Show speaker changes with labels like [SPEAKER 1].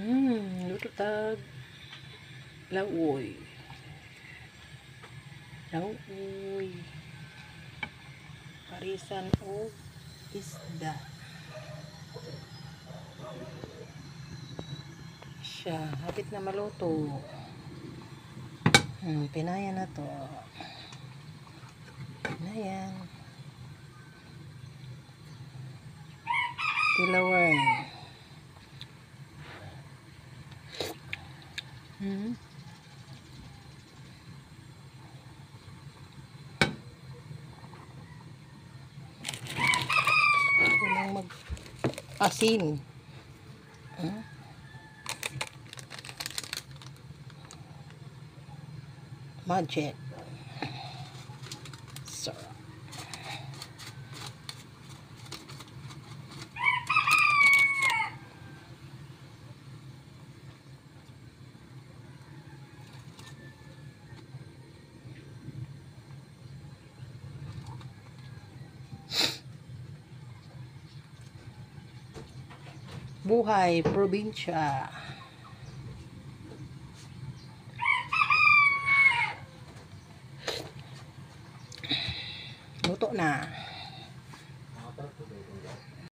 [SPEAKER 1] Luto tag lauoy. Lauoy. Parisan o isda. Siya, hapit na maluto. Pinayan na to. Pinayan. Tilawan. Walang mag-asin. Magic. Sarap. Buhay probinsya. Luto na.